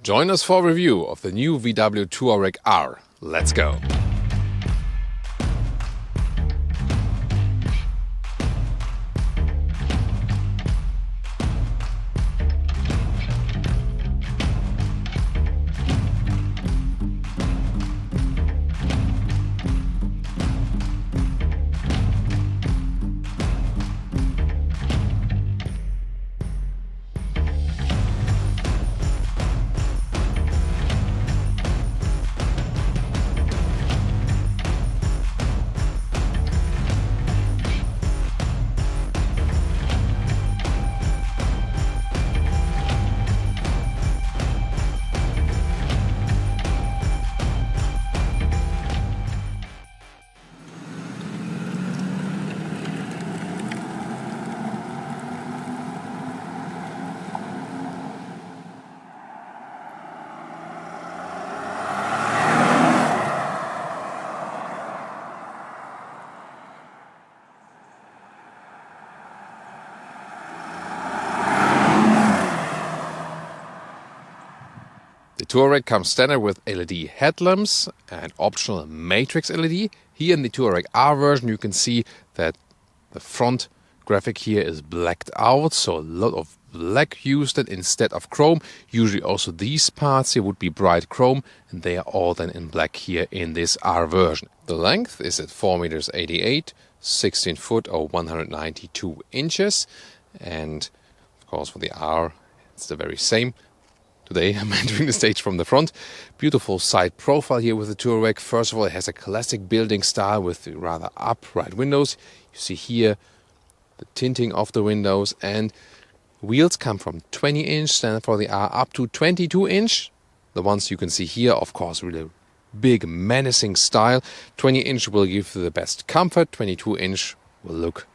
Join us for a review of the new VW Touareg R. Let's go! The Touareg comes standard with LED headlamps and optional matrix LED. Here in the Touareg R version you can see that the front graphic here is blacked out, so a lot of black used instead of chrome. Usually also these parts here would be bright chrome, and they are all then in black here in this R version. The length is at 4.88 meters, 16 foot or 192 inches, and of course for the R it's the very same. Today I'm entering the stage from the front. Beautiful side profile here with the Touareg. First of all, it has a classic building style with rather upright windows. You see here the tinting of the windows, and wheels come from 20-inch standard for the R up to 22-inch. The ones you can see here, of course, really big menacing style. 20-inch will give you the best comfort. 22-inch will look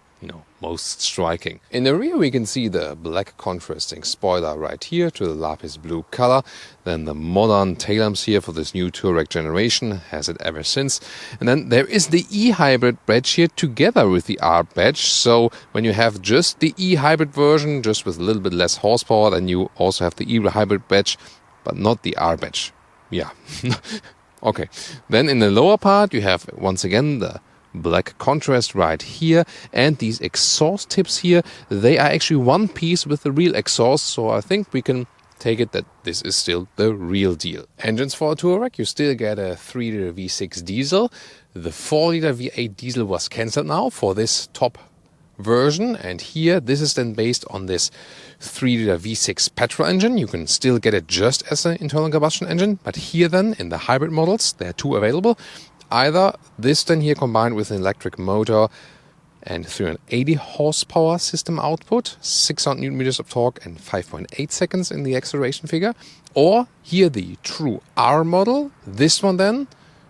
most striking. In the rear we can see the black contrasting spoiler right here to the lapis blue color. Then the modern tail lamps here for this new Touareg generation, has it ever since. And then there is the e-hybrid badge here together with the R badge. So when you have just the e-hybrid version, just with a little bit less horsepower, then you also have the e-hybrid badge, but not the R badge. Yeah. Okay. Then in the lower part you have once again the black contrast right here, and these exhaust tips here, they are actually one piece with the real exhaust, so I think we can take it that this is still the real deal. Engines for a Touareg, you still get a 3-liter V6 diesel. The 4-liter V8 diesel was cancelled now for this top version, and here this is then based on this 3-liter V6 petrol engine. You can still get it just as an internal combustion engine, but here then in the hybrid models there are two available. Either this then here combined with an electric motor and 380 horsepower system output, 600 newton meters of torque and 5.8 seconds in the acceleration figure, or here the true R model, this one then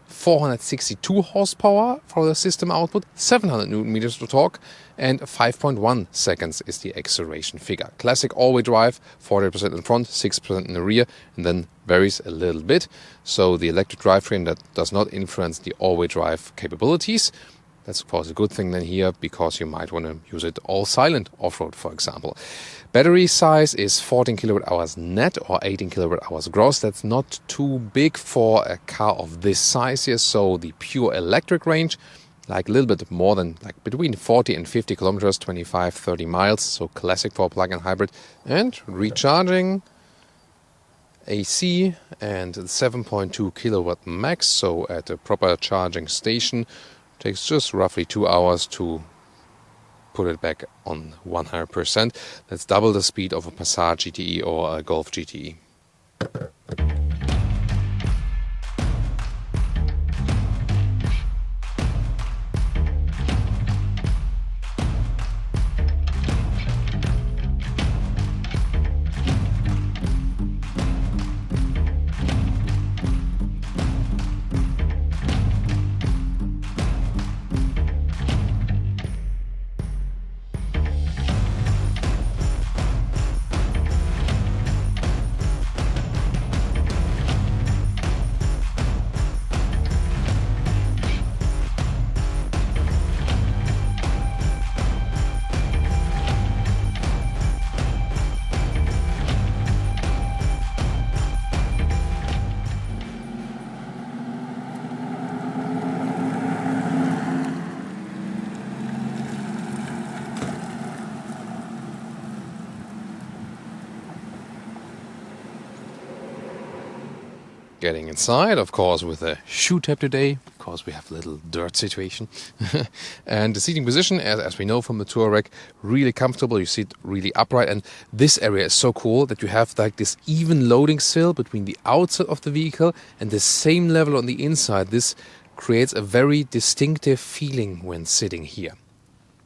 462 horsepower for the system output, 700 newton meters of torque and 5.1 seconds is the acceleration figure. Classic all-wheel drive, 40% in front, 6% in the rear, and then varies a little bit. So the electric drivetrain that does not influence the all-wheel drive capabilities. That's of course a good thing then here, because you might want to use it all silent off-road, for example. Battery size is 14 kilowatt hours net or 18 kilowatt hours gross. That's not too big for a car of this size here. So the pure electric range, like a little bit more than between 40 and 50 kilometers, 25, 30 miles. So classic for a plug-in hybrid. And recharging AC and 7.2 kilowatt max. So at a proper charging station, takes just roughly 2 hours to put it back on 100%. That's double the speed of a Passat GTE or a Golf GTE. getting inside, of course, with a shoe tap today, because we have a little dirt situation. And the seating position, as we know from the Touareg, really comfortable. You sit really upright, and this area is so cool that you have like this even loading sill between the outside of the vehicle and the same level on the inside. This creates a very distinctive feeling when sitting here.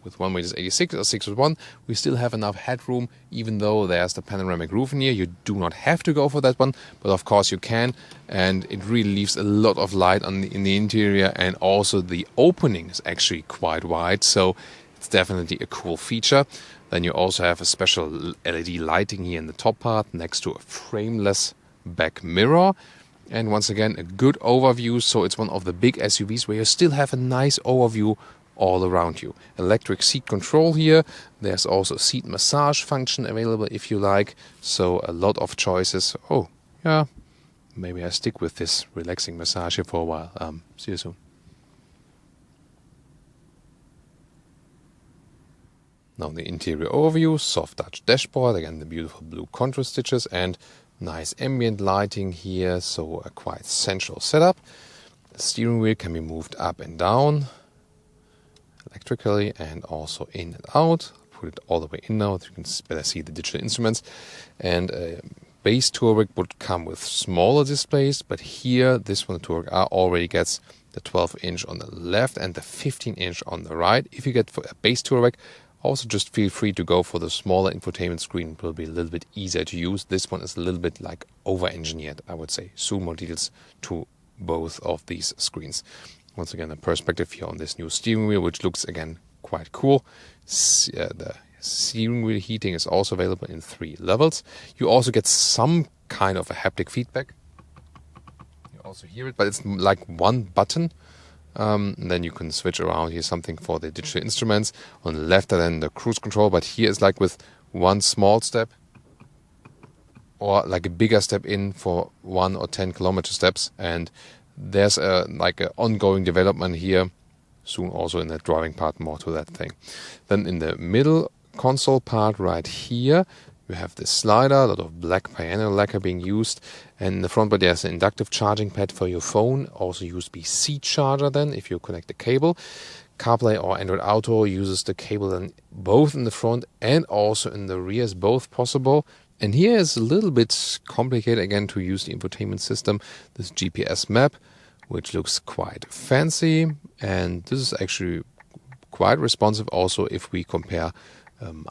With 1.86 or 6'1", we still have enough headroom, even though there's the panoramic roof in here. You do not have to go for that one, but of course you can, and it really leaves a lot of light in the interior, and also the opening is actually quite wide, so it's definitely a cool feature. Then you also have a special LED lighting here in the top part next to a frameless back mirror. And once again, a good overview, so it's one of the big SUVs where you still have a nice overview all around you. Electric seat control here. There's also a seat massage function available if you like. So a lot of choices. Oh, yeah. Maybe I stick with this relaxing massage here for a while. See you soon. Now the interior overview. Soft touch dashboard. Again, the beautiful blue contrast stitches and nice ambient lighting here. So a quite sensual setup. The steering wheel can be moved up and down electrically and also in and out. Put it all the way in now so you can better see the digital instruments. And a base Touareg would come with smaller displays, but here this one, the Touareg R, already gets the 12-inch on the left and the 15-inch on the right. If you get for a base Touareg, also just feel free to go for the smaller infotainment screen. It will be a little bit easier to use. This one is a little bit like over-engineered, I would say. Soon more details to both of these screens. Once again, a perspective here on this new steering wheel, which looks, again, quite cool. The steering wheel heating is also available in 3 levels. You also get some kind of a haptic feedback. You also hear it, but it's like one button. And then you can switch around here, something for the digital instruments. On the left, and then the cruise control. But here it's like with one small step, or like a bigger step in for 1 or 10 kilometer steps. And there's like an ongoing development here. Soon also in the driving part, more to that thing. Then in the middle console part right here, you have this slider, a lot of black piano lacquer being used. And in the front body, there's an inductive charging pad for your phone. Also USB-C charger then, if you connect the cable. CarPlay or Android Auto uses the cable then both in the front and also in the rear is both possible. And here is a little bit complicated again to use the infotainment system. This GPS map, which looks quite fancy. And this is actually quite responsive also if we compare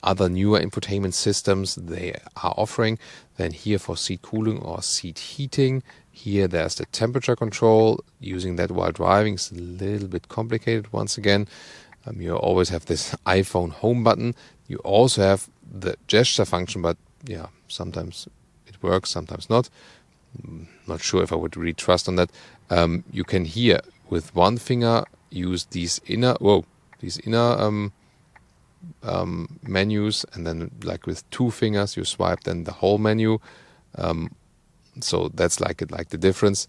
other newer infotainment systems they are offering. Then here for seat cooling or seat heating. Here there's the temperature control. Using that while driving is a little bit complicated once again. You always have this iPhone home button. You also have the gesture function, but yeah, sometimes it works, sometimes not. Not sure if I would really trust on that. You can here with one finger use these inner menus, and then like with 2 fingers you swipe then the whole menu. So that's like the difference.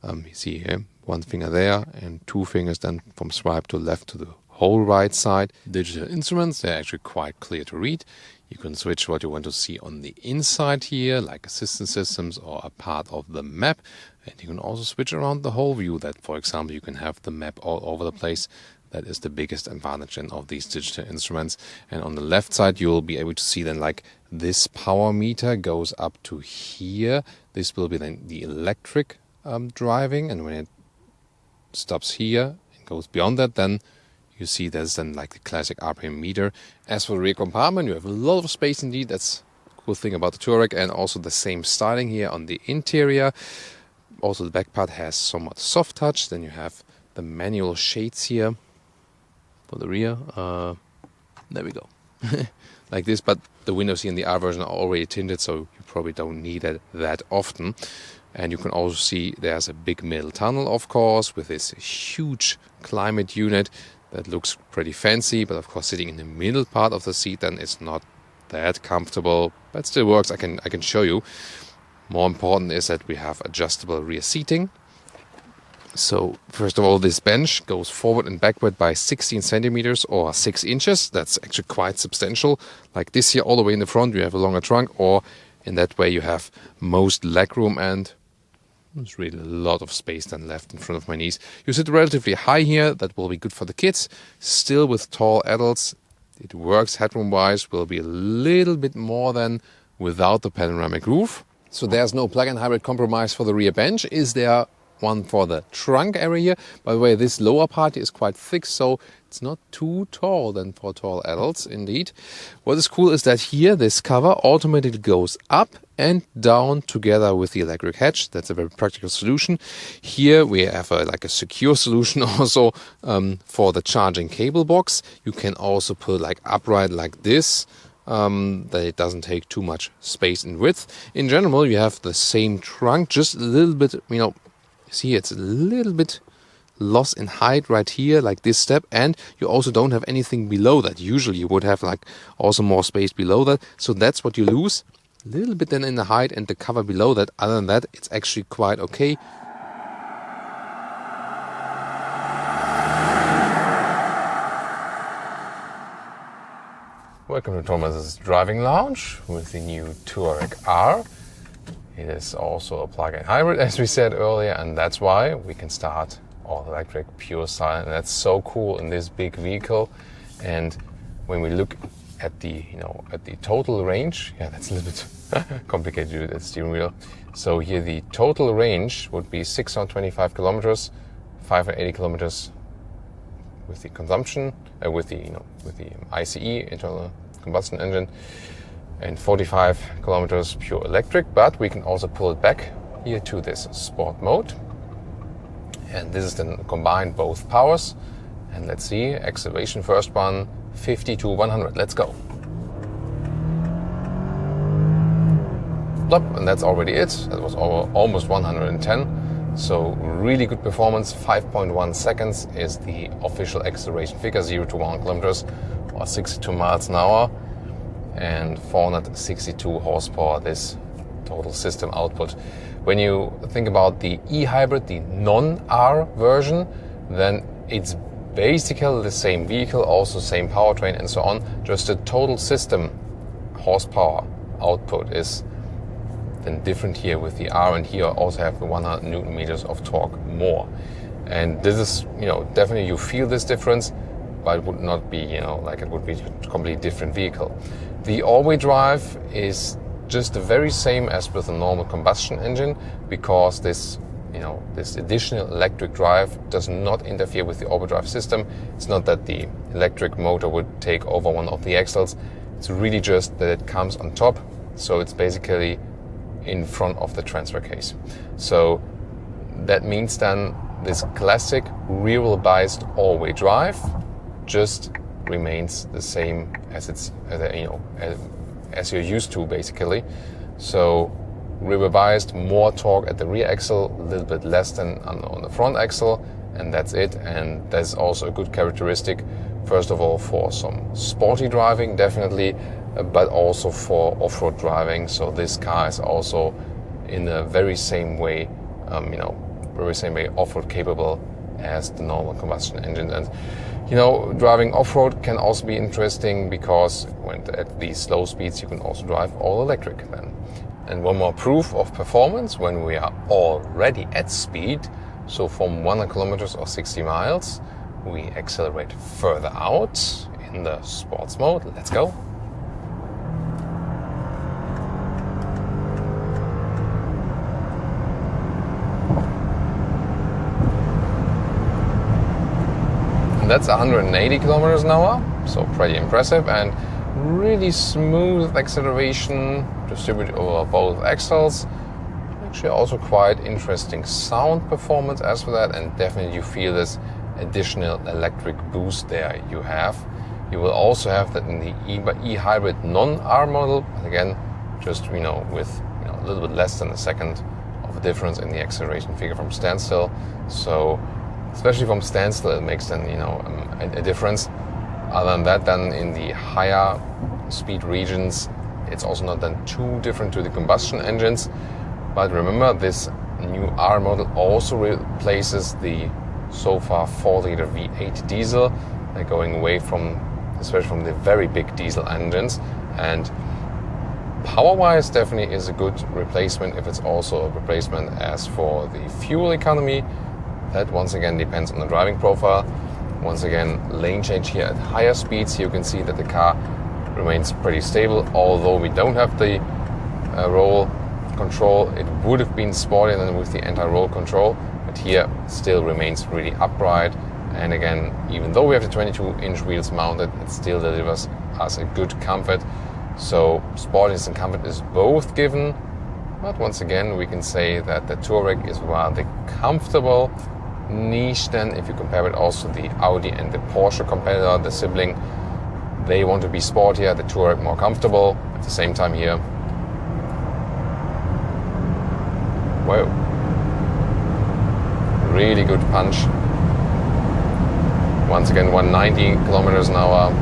You see here 1 finger there and 2 fingers then from swipe to left to the whole right side. Digital instruments, they're actually quite clear to read. You can switch what you want to see on the inside here, like assistance systems or a part of the map. And you can also switch around the whole view that, for example, you can have the map all over the place. That is the biggest advantage of these digital instruments. And on the left side, you'll be able to see then like this power meter goes up to here. This will be then the electric driving. And when it stops here and goes beyond that, then you see there's then like the classic RPM meter. As for the rear compartment, you have a lot of space indeed. That's a cool thing about the Touareg, and also the same styling here on the interior. Also the back part has somewhat soft touch. Then you have the manual shades here for the rear. There we go. Like this, but the windows here in the R version are already tinted, so you probably don't need it that often. And you can also see there's a big middle tunnel, of course, with this huge climate unit. That looks pretty fancy, but of course sitting in the middle part of the seat then it's not that comfortable, but still works. I can show you. More important is that we have adjustable rear seating. So first of all, this bench goes forward and backward by 16 centimeters or 6 inches. That's actually quite substantial. Like this here all the way in the front, you have a longer trunk, or in that way you have most legroom and There's really a lot of space then left in front of my knees. You sit relatively high here. That will be good for the kids. Still with tall adults, it works headroom-wise. Will be a little bit more than without the panoramic roof. So there's no plug-in hybrid compromise for the rear bench. Is there one for the trunk area here? By the way, this lower part is quite thick, so it's not too tall than for tall adults, indeed. What is cool is that here this cover automatically goes up and down together with the electric hatch. That's a very practical solution. Here we have a secure solution also for the charging cable box. You can also put upright like this, that it doesn't take too much space and width. In general, you have the same trunk, just a little bit, see it's a little bit lost in height right here, like this step, and you also don't have anything below that. Usually you would have also more space below that, so that's what you lose. A little bit then in the height and the cover below that. Other than that, it's actually quite okay. Welcome to Thomas's driving lounge with the new Touareg R. It is also a plug-in hybrid, as we said earlier, and that's why we can start all electric, pure silent. And that's so cool in this big vehicle. And when we look at the total range, that's a little bit complicated with the steering wheel. So here the total range would be 625 kilometers, 580 kilometers with the consumption, with the ICE, internal combustion engine, and 45 kilometers pure electric. But we can also pull it back here to this sport mode, and this is then combined both powers. And let's see, acceleration first one, 50 to 100. Let's go. And that's already it. That was almost 110. So really good performance. 5.1 seconds is the official acceleration figure, 0 to 1 kilometers or 62 miles an hour, and 462 horsepower, this total system output. When you think about the e-hybrid, the non-R version, then it's basically the same vehicle, also same powertrain and so on. Just the total system horsepower output is then different here with the R, and here also have the 100 Newton meters of torque more. And this is, definitely you feel this difference, but it would not be, like it would be a completely different vehicle. The all-wheel drive is just the very same as with a normal combustion engine, because this additional electric drive does not interfere with the all-wheel drive system. It's not that the electric motor would take over one of the axles. It's really just that it comes on top. So it's basically in front of the transfer case. So that means then this classic rear-wheel biased all-wheel drive just remains the same as as you're used to, basically. So rear-wheel biased, more torque at the rear axle, a little bit less than on the front axle, and that's it. And that's also a good characteristic, first of all, for some sporty driving, definitely, but also for off-road driving. So this car is also in the very same way, off-road capable as the normal combustion engine. And driving off-road can also be interesting, because when at these slow speeds you can also drive all electric then. And one more proof of performance, when we are already at speed, so from 100 kilometers or 60 miles, we accelerate further out in the sports mode. Let's go. That's 180 kilometers an hour, so pretty impressive, and really smooth acceleration distributed over both axles. Actually also quite interesting sound performance as for that, and definitely you feel this additional electric boost there you have. You will also have that in the e-hybrid non-R model, again, just with a little bit less than a second of a difference in the acceleration figure from standstill. So especially from standstill, it makes then a difference. Other than that, then in the higher speed regions, it's also not then too different to the combustion engines. But remember, this new R model also replaces the so far 4-liter V8 diesel, going away from, especially from the very big diesel engines. And Power-wise, definitely is a good replacement if it's also a replacement. As for the fuel economy, that once again depends on the driving profile. Once again, lane change here at higher speeds. Here you can see that the car remains pretty stable, although we don't have the roll control. It would have been sportier than with the anti-roll control, but here still remains really upright. And again, even though we have the 22-inch wheels mounted, it still delivers us a good comfort. So sportiness and comfort is both given, but once again we can say that the Touareg is rather comfortable niche then if you compare it also the Audi and the Porsche competitor, the sibling. They want to be sportier, the Touareg more comfortable. At the same time here, whoa, really good punch. Once again 190 kilometers an hour,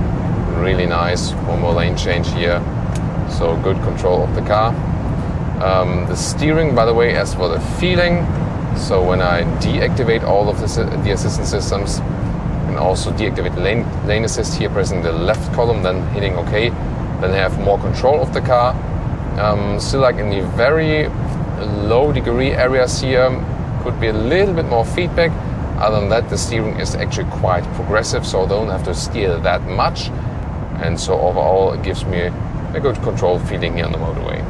really nice. One more lane change here, so good control of the car. The steering, by the way, as for the feeling, so when I deactivate all of the assistance systems and also deactivate lane assist here, pressing the left column, then hitting OK, then I have more control of the car. Still like in the very low degree areas here, could be a little bit more feedback. Other than that, the steering is actually quite progressive, so I don't have to steer that much. And so overall, it gives me a good control feeling here on the motorway.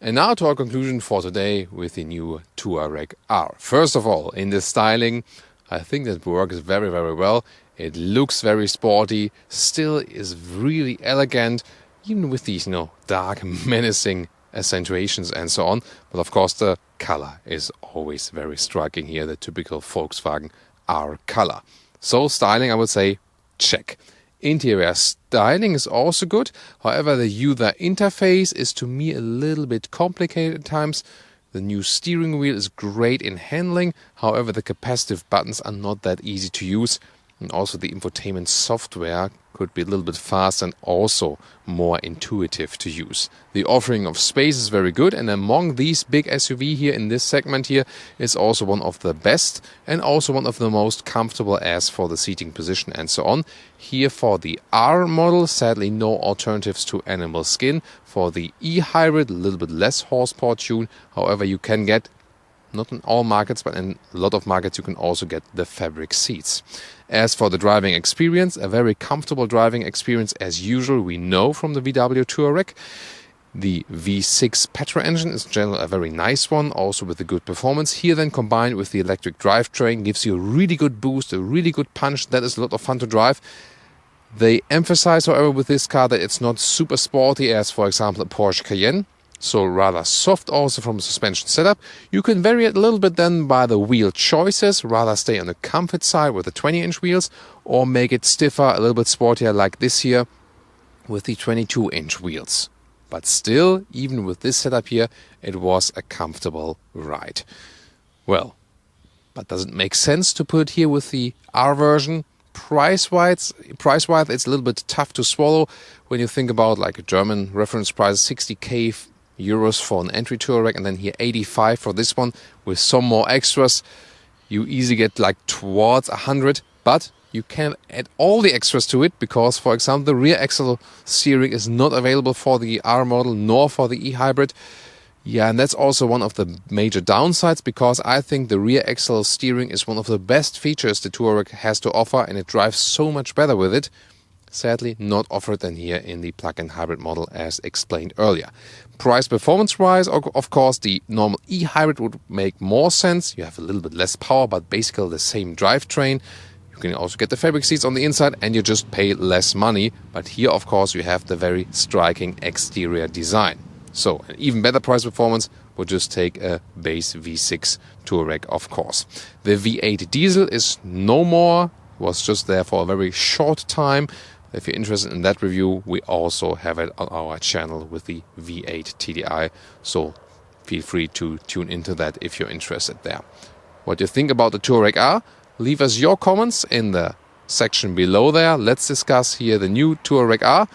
And now to our conclusion for today with the new Touareg R. First of all, in the styling, I think that works very, very well. It looks very sporty, still is really elegant, even with these, dark, menacing accentuations and so on. But of course, the color is always very striking here, the typical Volkswagen R color. So styling, I would say, check. Interior styling is also good. However, the user interface is to me a little bit complicated at times. The new steering wheel is great in handling. However, the capacitive buttons are not that easy to use. And also the infotainment software could be a little bit fast and also more intuitive to use. The offering of space is very good, and among these big SUV here in this segment here is also one of the best and also one of the most comfortable as for the seating position and so on. Here for the R model, sadly no alternatives to animal skin. For the e-hybrid, a little bit less horsepower tune. However, you can get, not in all markets, but in a lot of markets, you can also get the fabric seats. As for the driving experience, a very comfortable driving experience as usual, we know from the VW Touareg. The V6 petrol engine is in general a very nice one, also with a good performance. Here then combined with the electric drivetrain gives you a really good boost, a really good punch. That is a lot of fun to drive. They emphasize, however, with this car that it's not super sporty as, for example, a Porsche Cayenne. So rather soft also from the suspension setup. You can vary it a little bit then by the wheel choices, rather stay on the comfort side with the 20-inch wheels, or make it stiffer, a little bit sportier like this here with the 22-inch wheels. But still, even with this setup here, it was a comfortable ride. Well, but does it make sense to put it here with the R version? Price-wise, it's a little bit tough to swallow when you think about like a German reference price, 60k euros for an entry Touareg, and then here 85 for this one with some more extras. You easily get like towards 100, but you can add all the extras to it because, for example, the rear axle steering is not available for the R model nor for the e-hybrid. Yeah, and that's also one of the major downsides because I think the rear axle steering is one of the best features the Touareg has to offer, and it drives so much better with it. Sadly, not offered than here in the plug-in hybrid model as explained earlier. Price performance-wise, of course, the normal e-hybrid would make more sense. You have a little bit less power, but basically the same drivetrain. You can also get the fabric seats on the inside and you just pay less money. But here, of course, you have the very striking exterior design. So an even better price performance would just take a base V6 Touareg, of course. The V8 diesel is no more, was just there for a very short time. If you're interested in that review, we also have it on our channel with the V8 TDI. So feel free to tune into that if you're interested there. What do you think about the Touareg R? Leave us your comments in the section below there. Let's discuss here the new Touareg R.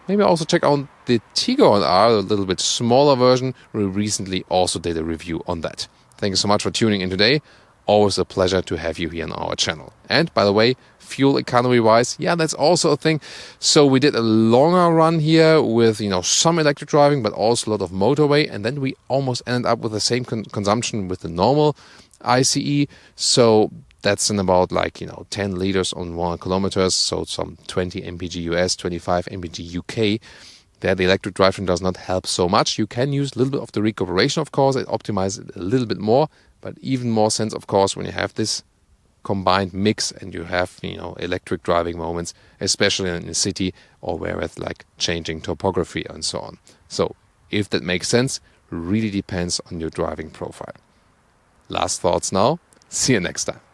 Maybe also check out the Tiguan R, a little bit smaller version. We recently also did a review on that. Thank you so much for tuning in today. Always a pleasure to have you here on our channel. And by the way, fuel economy wise, yeah, that's also a thing. So we did a longer run here with, some electric driving, but also a lot of motorway. And then we almost ended up with the same consumption with the normal ICE. So that's in about 10 liters on 100 kilometers. So some 20 mpg US, 25 mpg UK. There the electric drivetrain does not help so much. You can use a little bit of the recuperation, of course. It optimizes it a little bit more. But even more sense, of course, when you have this combined mix and you have, electric driving moments, especially in the city or where it's changing topography and so on. So if that makes sense, really depends on your driving profile. Last thoughts now. See you next time.